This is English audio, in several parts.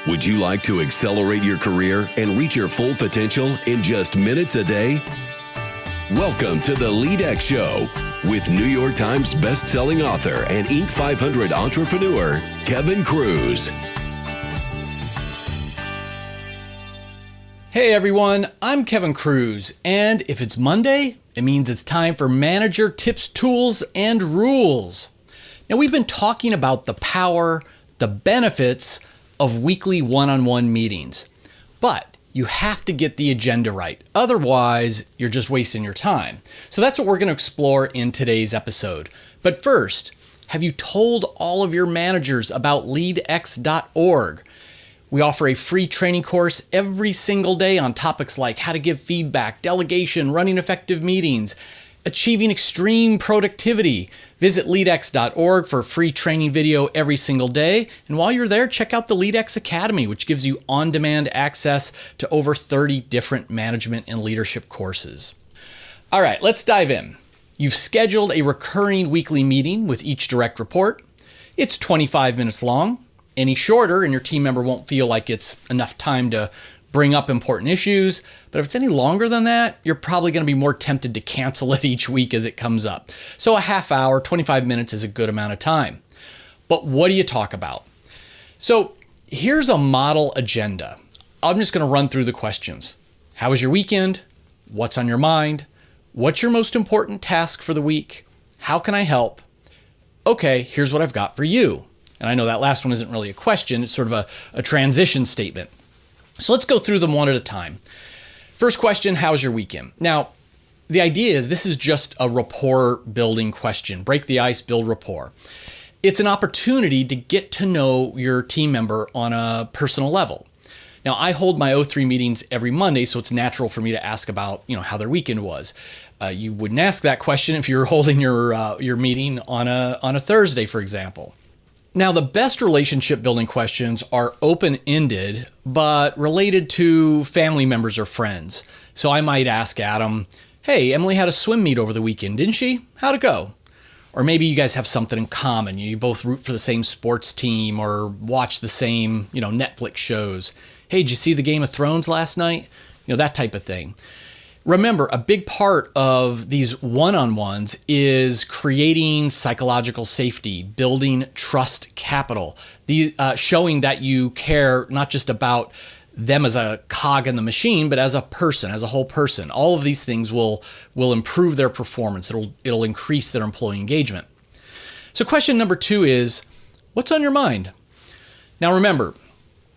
Would you like to accelerate your career and reach your full potential in just minutes a day? Welcome to the LEADx Show with New York Times best-selling author and Inc. 500 entrepreneur, Kevin Kruse. Hey everyone, I'm Kevin Kruse, and if it's Monday, it means it's time for Manager Tips, Tools, and Rules. Now, we've been talking about the power, the benefits of weekly one-on-one meetings, but you have to get the agenda right. Otherwise, you're just wasting your time. So that's what we're going to explore in today's episode. But first, have you told all of your managers about LEADx.org? We offer a free training course every single day on topics like how to give feedback, delegation, running effective meetings, achieving extreme productivity. Visit LEADx.org for a free training video every single day. And while you're there, check out the LEADx Academy, which gives you on-demand access to over 30 different management and leadership courses. All right, let's dive in. You've scheduled a recurring weekly meeting with each direct report. It's 25 minutes long. Any shorter and your team member won't feel like it's enough time to bring up important issues. But if it's any longer than that, you're probably going to be more tempted to cancel it each week as it comes up. So a half hour, 25 minutes is a good amount of time. But what do you talk about? So here's a model agenda. I'm just going to run through the questions. How was your weekend? What's on your mind? What's your most important task for the week? How can I help? Okay, here's what I've got for you. And I know that last one isn't really a question. It's sort of a transition statement. So let's go through them one at a time. First question, how's your weekend? Now, the idea is this is just a rapport building question. Break the ice, build rapport. It's an opportunity to get to know your team member on a personal level. Now, I hold my O3 meetings every Monday, so it's natural for me to ask about, how their weekend was. You wouldn't ask that question if you were holding your meeting on a Thursday, for example. Now, the best relationship building questions are open-ended, but related to family members or friends. So I might ask Adam, hey, Emily had a swim meet over the weekend, didn't she? How'd it go? Or maybe you guys have something in common. You both root for the same sports team or watch the same, Netflix shows. Hey, did you see the Game of Thrones last night? That type of thing. Remember, a big part of these one-on-ones is creating psychological safety, building trust capital, showing that you care not just about them as a cog in the machine, but as a person, as a whole person. All of these things will improve their performance. It'll increase their employee engagement. So question number 2 is, what's on your mind? Now remember,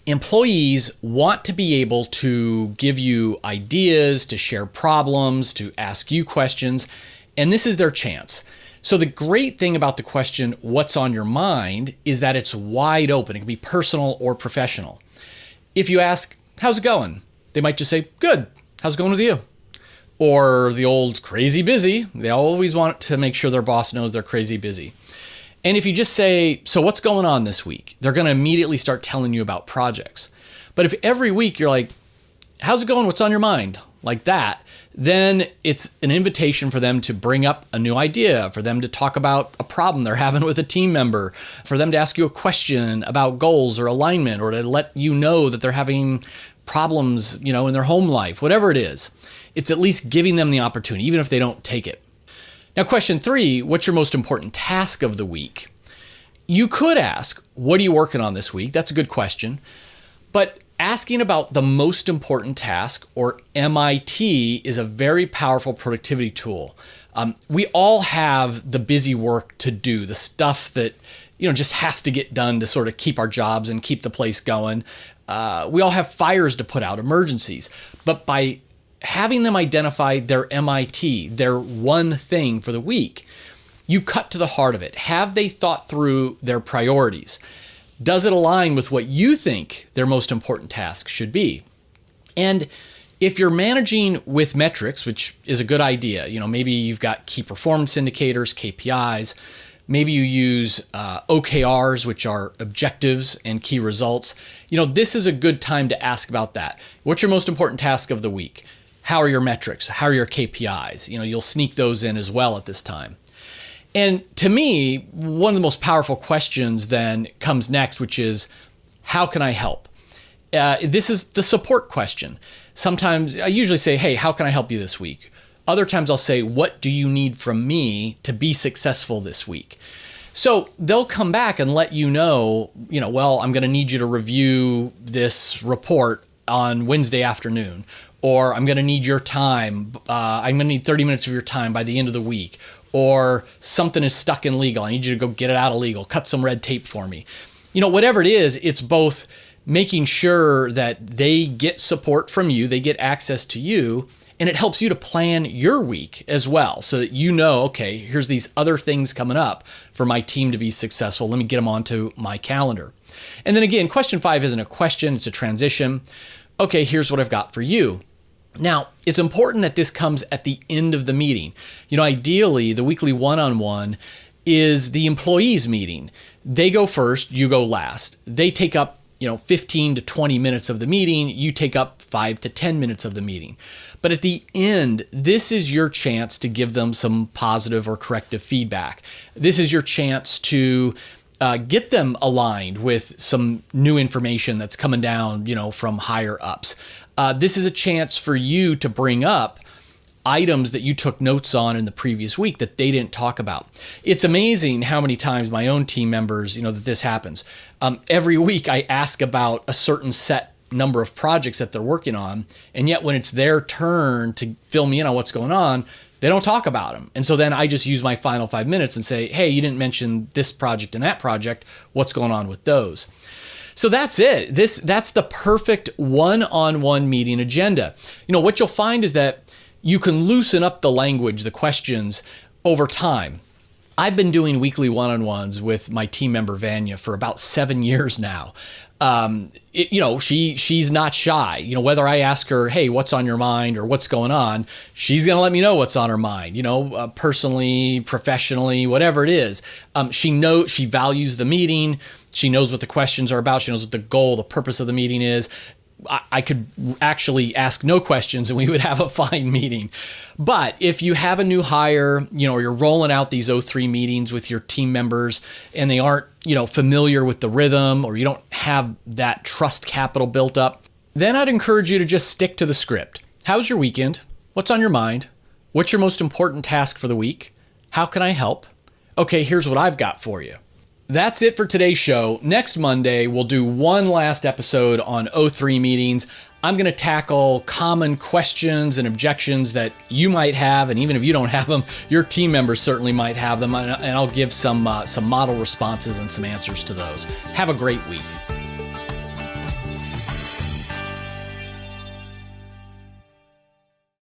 employees want to be able to give you ideas, to share problems, to ask you questions, and this is their chance. So the great thing about the question, what's on your mind, is that it's wide open. It can be personal or professional. If you ask, how's it going? They might just say, good. How's it going with you? Or the old crazy busy. They always want to make sure their boss knows they're crazy busy. And if you just say, so what's going on this week? They're going to immediately start telling you about projects. But if every week you're like, how's it going? What's on your mind? Like that, then it's an invitation for them to bring up a new idea, for them to talk about a problem they're having with a team member, for them to ask you a question about goals or alignment, or to let you know that they're having problems, in their home life, whatever it is. It's at least giving them the opportunity, even if they don't take it. Now, question 3, what's your most important task of the week? You could ask, what are you working on this week? That's a good question. But asking about the most important task, or MIT, is a very powerful productivity tool. We all have the busy work to do, the stuff that just has to get done to sort of keep our jobs and keep the place going. We all have fires to put out, emergencies. But by having them identify their MIT, their one thing for the week, you cut to the heart of it. Have they thought through their priorities? Does it align with what you think their most important task should be? And if you're managing with metrics, which is a good idea, maybe you've got key performance indicators, KPIs, maybe you use OKRs, which are objectives and key results. This is a good time to ask about that. What's your most important task of the week? How are your metrics? How are your KPIs? You'll sneak those in as well at this time. And to me, one of the most powerful questions then comes next, which is, how can I help? This is the support question. Sometimes I usually say, hey, how can I help you this week? Other times I'll say, what do you need from me to be successful this week? So they'll come back and let you know, well, I'm going to need you to review this report on Wednesday afternoon, or I'm going to need your time. I'm going to need 30 minutes of your time by the end of the week, or something is stuck in legal. I need you to go get it out of legal, cut some red tape for me. Whatever it is, it's both making sure that they get support from you, they get access to you, and it helps you to plan your week as well so that okay, here's these other things coming up for my team to be successful. Let me get them onto my calendar. And then again, question 5 isn't a question, it's a transition. Okay, here's what I've got for you. Now, it's important that this comes at the end of the meeting. Ideally, the weekly one-on-one is the employees meeting. They go first, you go last. They take up 15 to 20 minutes of the meeting, you take up 5 to 10 minutes of the meeting. But at the end, this is your chance to give them some positive or corrective feedback. This is your chance to get them aligned with some new information that's coming down, from higher ups. This is a chance for you to bring up items that you took notes on in the previous week that they didn't talk about. It's amazing how many times my own team members, that this happens. Every week I ask about a certain set number of projects that they're working on, and yet when it's their turn to fill me in on what's going on, they don't talk about them. And so then I just use my final 5 minutes and say, hey, you didn't mention this project and that project. What's going on with those? So that's it. That's the perfect one-on-one meeting agenda. What you'll find is that you can loosen up the language, the questions over time. I've been doing weekly one-on-ones with my team member Vanya for about 7 years now. She's not shy. Whether I ask her, hey, what's on your mind or what's going on, she's going to let me know what's on her mind, personally, professionally, whatever it is. She values the meeting. She knows what the questions are about. She knows what the goal, the purpose of the meeting is. I could actually ask no questions and we would have a fine meeting. But if you have a new hire, or you're rolling out these O3 meetings with your team members and they aren't, familiar with the rhythm, or you don't have that trust capital built up, then I'd encourage you to just stick to the script. How's your weekend? What's on your mind? What's your most important task for the week? How can I help? Okay, here's what I've got for you. That's it for today's show. Next Monday, we'll do one last episode on O3 meetings. I'm going to tackle common questions and objections that you might have, and even if you don't have them, your team members certainly might have them, and I'll give some model responses and some answers to those. Have a great week.